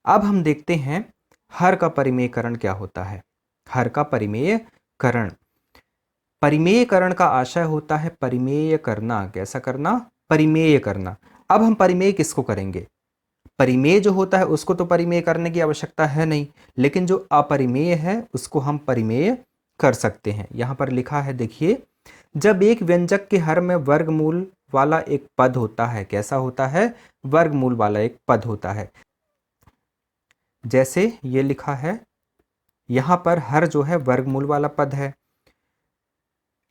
अब हम देखते हैं हर का परिमेयकरण क्या होता है। हर का परिमेयकरण, परिमेयकरण का आशय होता है परिमेय करना। कैसा करना? परिमेय करना। अब हम परिमेय किसको करेंगे? परिमेय जो होता है उसको तो परिमेय करने की आवश्यकता है नहीं, लेकिन जो अपरिमेय है उसको हम परिमेय कर सकते हैं। यहां पर लिखा है, देखिए, जब एक व्यंजक के हर में वर्गमूल वाला एक पद होता है। कैसा होता है? वर्गमूल वाला एक पद होता है। जैसे ये लिखा है, यहां पर हर जो है वर्गमूल वाला पद है,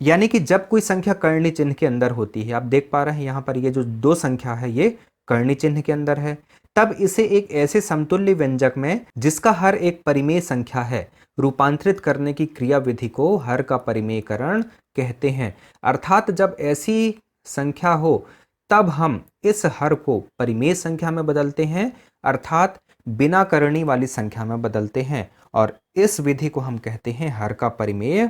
यानी कि जब कोई संख्या कर्णी चिन्ह के अंदर होती है, आप देख पा रहे हैं यहां पर ये जो दो संख्या है ये कर्णी चिन्ह के अंदर है, तब इसे एक ऐसे समतुल्य व्यंजक में जिसका हर एक परिमेय संख्या है रूपांतरित करने की क्रिया विधि को हर का परिमेयकरण कहते हैं। अर्थात जब ऐसी संख्या हो तब हम इस हर को परिमेय संख्या में बदलते हैं, अर्थात बिना करणी वाली संख्या में बदलते हैं, और इस विधि को हम कहते हैं हर का परिमेय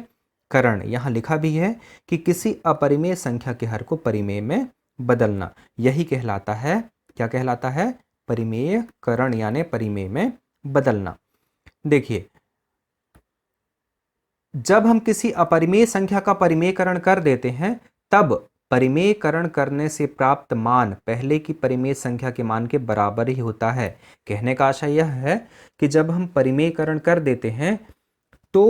करण। यहां लिखा भी है कि किसी अपरिमेय संख्या के हर को परिमेय में बदलना, यही कहलाता है, क्या कहलाता है? परिमेय करण, यानी परिमेय में बदलना। देखिए, जब हम किसी अपरिमेय संख्या का परिमेयकरण कर देते हैं तब परिमेयकरण करने से प्राप्त मान पहले की परिमेय संख्या के मान के बराबर ही होता है। कहने का आशय यह है कि जब हम परिमेयकरण कर देते हैं तो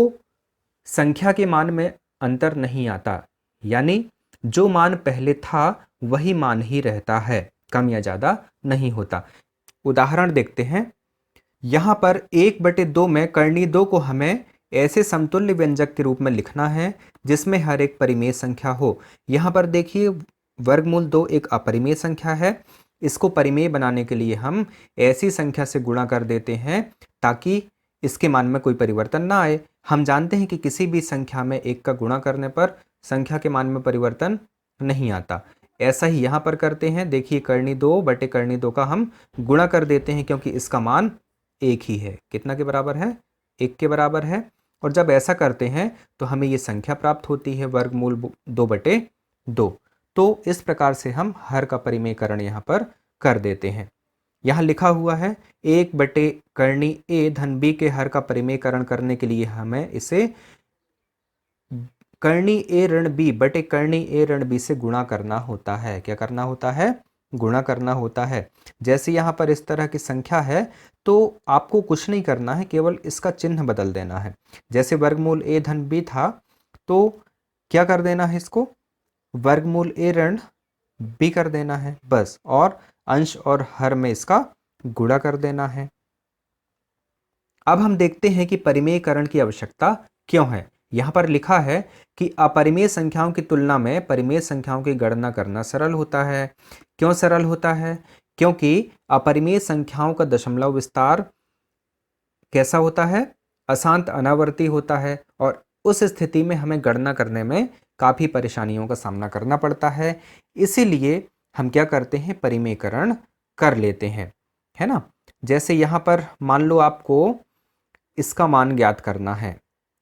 संख्या के मान में अंतर नहीं आता, यानी जो मान पहले था वही मान ही रहता है, कम या ज्यादा नहीं होता। उदाहरण देखते हैं। यहां पर 1/2 में कर्णी 2 को हमें ऐसे समतुल्य व्यंजक के रूप में लिखना है जिसमें हर एक परिमेय संख्या हो। यहां पर देखिए, वर्गमूल 2 एक अपरिमेय संख्या है, इसको परिमेय बनाने के लिए हम ऐसी संख्या से गुणा कर देते हैं ताकि इसके मान में कोई परिवर्तन ना आए। हम जानते हैं कि किसी भी संख्या में 1 का गुणा करने पर संख्या के मान में परिवर्तन नहीं आता। ऐसा ही यहां पर करते हैं। देखिए, कर्णी 2 बटे कर्णी 2 का हम गुणा कर देते हैं क्योंकि इसका मान एक ही है। कितना के बराबर है? 1 के बराबर है। और जब ऐसा करते हैं तो हमें ये संख्या प्राप्त होती है वर्गमूल 2/2। तो इस प्रकार से हम हर का परिमेयकरण यहाँ पर कर देते हैं। यहाँ लिखा हुआ है 1/कर्णी a धन b के हर का परिमेयकरण करने के लिए हमें इसे कर्णी a ऋण b बटे कर्णी a ऋण b से गुणा करना होता है। क्या करना होता है? गुणा करना होता है। जैसे यहाँ पर इस तरह की संख्या है तो आपको कुछ नहीं करना है, केवल इसका चिन्ह बदल देना है। जैसे वर्गमूल a धन b था तो क्या कर देना है? इसको वर्गमूल a ऋण b कर देना है बस, और अंश और हर में इसका गुणा कर देना है। अब हम देखते हैं कि परिमेयकरण की आवश्यकता क्यों है। यहां पर लिखा है कि अपरिमेय संख्याओं की तुलना में परिमेय संख्याओं की गणना करना सरल होता है। क्यों सरल होता है? क्योंकि अपरिमेय संख्याओं का दशमलव विस्तार कैसा होता है? अशांत अनावर्ती होता है, और उस स्थिति में हमें गणना करने में काफी परेशानियों का सामना करना पड़ता है। इसीलिए हम क्या करते हैं? परिमेयकरण कर लेते हैं, है ना। जैसे यहां पर मान लो आपको इसका मान ज्ञात करना है,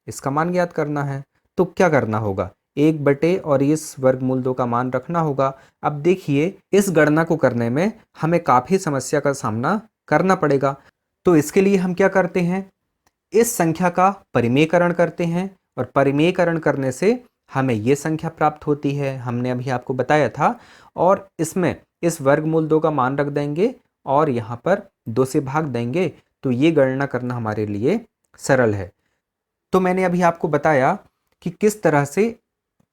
इसका मान ज्ञात करना है तो क्या करना होगा? 1 और इस वर्गमूल 2 का मान रखना होगा। अब देखिए, इस गणना को करने में हमें काफी समस्या का सामना करना पड़ेगा। तो इसके लिए हम क्या करते हैं? इस संख्या का परिमेयकरण करते हैं, और परिमेयकरण करने से हमें ये संख्या प्राप्त होती है, हमने अभी आपको बताया था। और इसमें इस वर्गमूल 2 का मान रख देंगे और यहाँ पर 2 से भाग देंगे, तो ये गणना करना हमारे लिए सरल है। तो मैंने अभी आपको बताया कि किस तरह से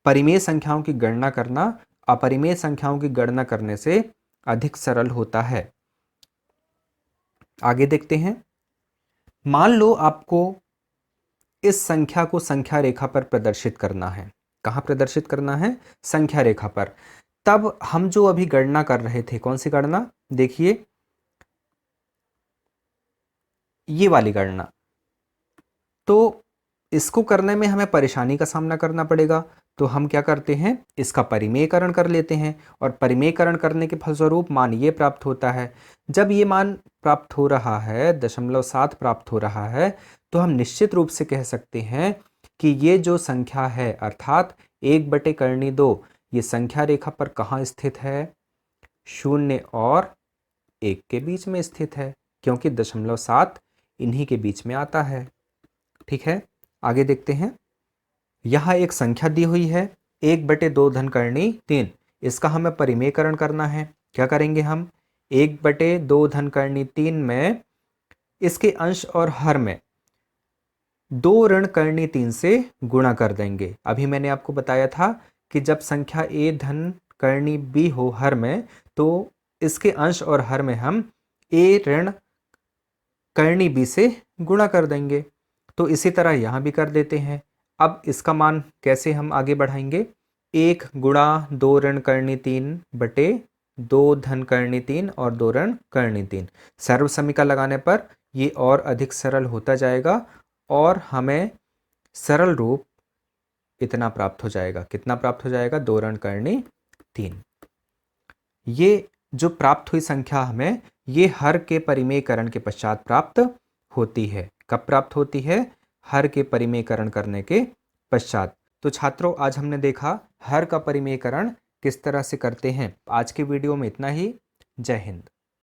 परिमेय संख्याओं की गणना करना अपरिमेय संख्याओं की गणना करने से अधिक सरल होता है। आगे देखते हैं। मान लो आपको इस संख्या को संख्या रेखा पर प्रदर्शित करना है। कहां प्रदर्शित करना है? संख्या रेखा पर। तब हम जो अभी गणना कर रहे थे, कौन सी गणना? देखिए, ये वाली गणना। तो इसको करने में हमें परेशानी का सामना करना पड़ेगा। तो हम क्या करते हैं? इसका परिमेयकरण कर लेते हैं, और परिमेयकरण करने के फलस्वरूप मान ये प्राप्त होता है। जब ये मान प्राप्त हो रहा है, 0.7 प्राप्त हो रहा है, तो हम निश्चित रूप से कह सकते हैं कि ये जो संख्या है, अर्थात 1/कर्णी 2, ये संख्या रेखा पर कहाँ स्थित है? 0 और 1 के बीच में स्थित है। क्योंकि 0.7 इन्हीं के बीच में आता है। ठीक है, आगे देखते हैं। यहाँ एक संख्या दी हुई है 1/2 धन करनी 3। इसका हमें परिमेयकरण करना है। क्या करेंगे हम? 1/2 धन करनी 3 में इसके अंश और हर में 2 ऋण करनी 3 से गुणा कर देंगे। अभी मैंने आपको बताया था कि जब संख्या a धन करनी b हो हर में, तो इसके अंश और हर में हम a ऋण करनी b से गुणा कर देंगे। तो इसी तरह यहाँ भी कर देते हैं। अब इसका मान कैसे हम आगे बढ़ाएंगे? 1 गुणा 2 ऋण करनी 3 बटे 2 धन करनी 3 और 2 ऋण करनी 3। सर्व समीकरण लगाने पर ये और अधिक सरल होता जाएगा और हमें सरल रूप इतना प्राप्त हो जाएगा। कितना प्राप्त हो जाएगा? 2 ऋण करनी 3। ये जो प्राप्त हुई संख्या हमें ये हर के परिमेयकरण के पश्चात प्राप्त होती है। कब प्राप्त होती है? हर के परिमेयकरण करने के पश्चात। तो छात्रों, आज हमने देखा हर का परिमेयकरण किस तरह से करते हैं। आज के वीडियो में इतना ही। जय हिंद।